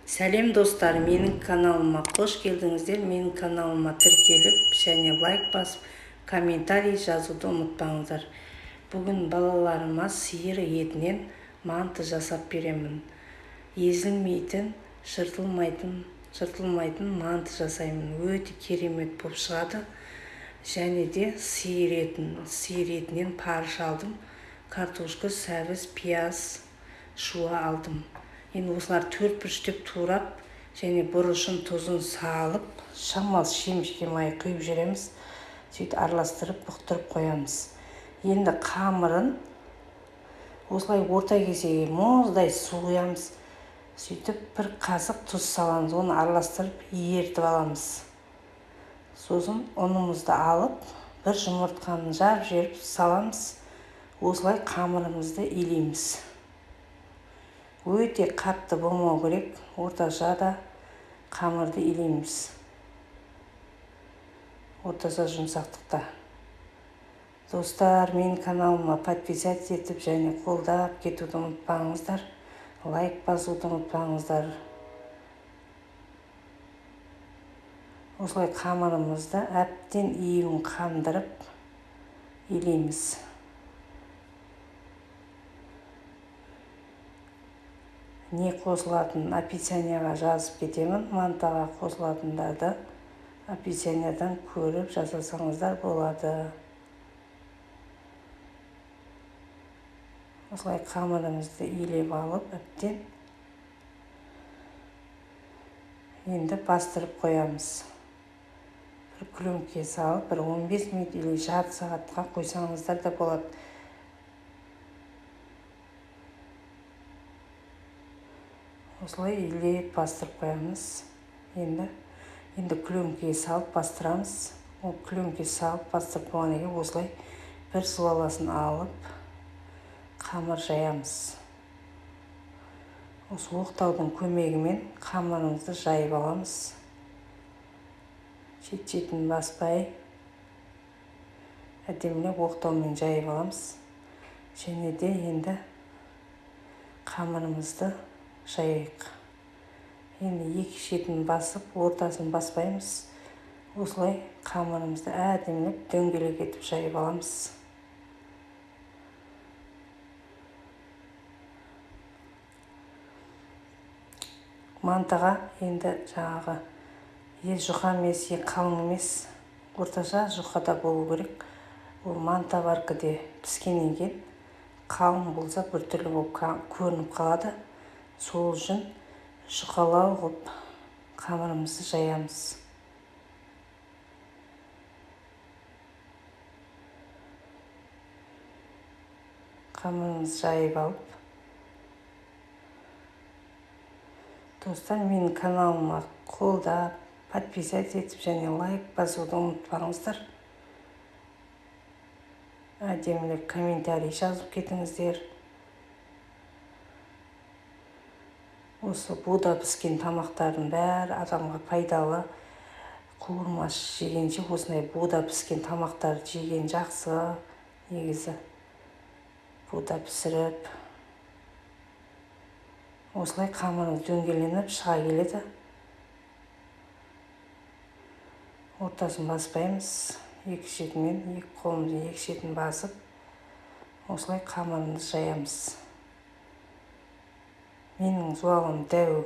Сәлем достар, менің каналыма қош келдіңіздер. Менің каналыма тіркеліп және лайк басып, комментарий жазуды ұмытпаңыздар. Бүгін балаларыма сиыр етінен манты жасап беремін. Езілмейтін, жыртылмайтын манты жасаймын. Өте керемет болып шығады. Және де сиыр етінен парыш алдым. Картошка, сәбіз, пияз, шуа алдым. Енді осылар төрт-бүріштеп турап, және бұрышын тұзын салып, шамалы шем-шекемай құйып жүреміз. Сөйтіп араластырып, бұқтырып қоямыз. Енді қамырын осылай орта кесеге мұздай су құямыз. Сөйтіп бір қасық тұз саламыз, оны араластырып, ертіп аламыз. Сосын ұнымызды алып, бір жұмыртқаны жарып саламыз. Осылай қамырымызды илейміз. Өте қатты болмау керек, орташа да қамырды илейміз. Орташа жұмсақтықта. Достар, менің каналыма подписаться етіп және қолдап кетуді ұмытпаңыздар. Лайк басуды ұмытпаңыздар. Осылай қамырымызды әбден июін қандырып илейміз. Не қосылатын описанияға жазып кетемін. Мантаға қосылатындарды описаниядан көріп жасасаңыздар болады. Осылай қамырымызды илеп алып, әбден енді бастырып қоямыз. Бір күлімке салып, бір 15 минут или жарты сағатқа қойсаңыздар да болады. Осылай илеп бастырып қоямыз. Енді күлімке салып бастырамыз. Ол күлімке салып бастырып қойғаннан кейін осылай бір суаласын алып қамыр жаямыз. Осы оқтаудың көмегімен қамырымызды жайып аламыз. Шет-шетін баспай әдемілеп оқтаумен жайып аламыз. Және де енді қамырымызды жайық. Енді екі шетін басып, ортасын баспаймыз. Осылай қамырымызды әдемілеп дөңгелек етіп жайып аламыз. Мантыға енді жаңағы жұқа емес, қалың емес, орташа жұқада болу керек. Ол манта баркіде піскеннен кейін қалың болса біртүрлі болып көрініп қалады. Сол үшін жұқалау ғып қамырымызды жаямыз. Қамырымызды жайып алып. Достар, менің каналыма қолдап, подписаться етіп және лайк басуды ұмытпаңыздар. Әдемілеп комментарий жазып кетіңіздер. Осы буда піскен тамақтардың бәрі адамға пайдалы. Қуырмаш жегенше осындай буда піскен тамақтар жеген жақсы. Негізі буда пісіріп. Осылай қамырымыз дөңгеленіп шыға келеді. Ортасын баспаймыз. Екі шетімен, екі қолымызды екі шетін басып, осылай қамырымызды жаямыз. Менің зуалым дәу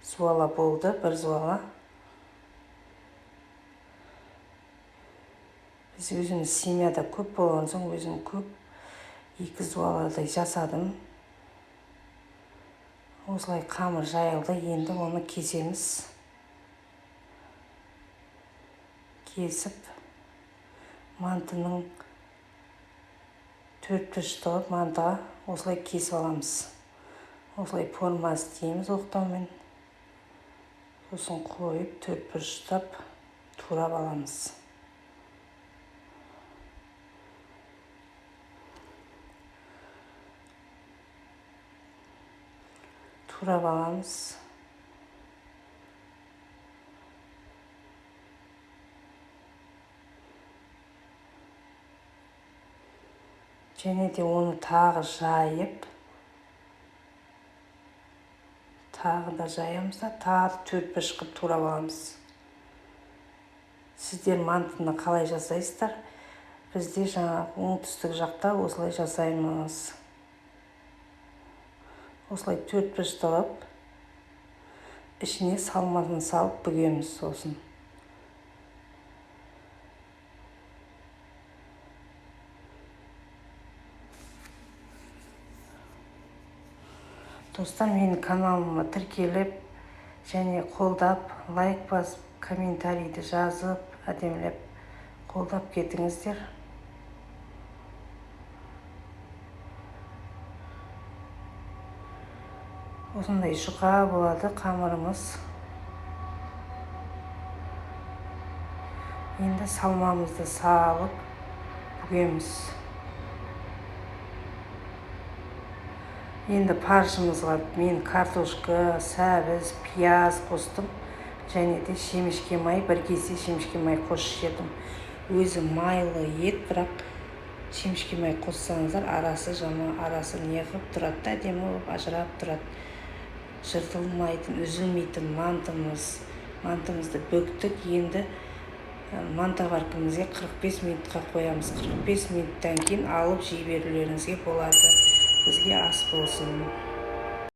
зуала болды, бір зуала. Біз өзіміз семьяда көп болған соң, өзім көп екі зуаладай жасадым. Осылай қамыр жайылды, енді оны кесеміз. Кесіп, мантының төрт-бүріш тығып мантыға осылай кесіп аламыз. Осылай формасы дейміз оқтаумен. Сосын қойып, төрт-бүріш ұстап, турап аламыз. Турап аламыз. Және де оны тағы жайып, тағы да жаямыз да тағы 4-5 қып турап аламыз. Сіздер мантыны қалай жасайсыздар? Бізде жаңағы оңтүстік жақта осылай жасаймыз. Осылай 4-5 турап, ішіне салмасын салып бүгеміз сосын. Достар, менің каналыма тіркеліп, және қолдап, лайк басып, комментарийді жазып, әдемілеп қолдап кетіңіздер. Осындай жұқа болады қамырымыз. Енді салмамызды салып бүгеміз. Енді паршымызға мен картошка, сәбіз, пияз қостым. Және де шемішке май, бір кесе шемішке май қосып жібердім. Өзі майлы ет, бірақ шемішке май қоссаңыздар, арасы неғып тұрады, әдемі болып ажырап тұрады. Жыртылмайтын, үзілмейтін мантымызды бүктік. Енді мантоваркамызға 45 минутқа қоямыз. 45 минуттан кейін алып жей берулеріңізге болады. Бізге ас болсын.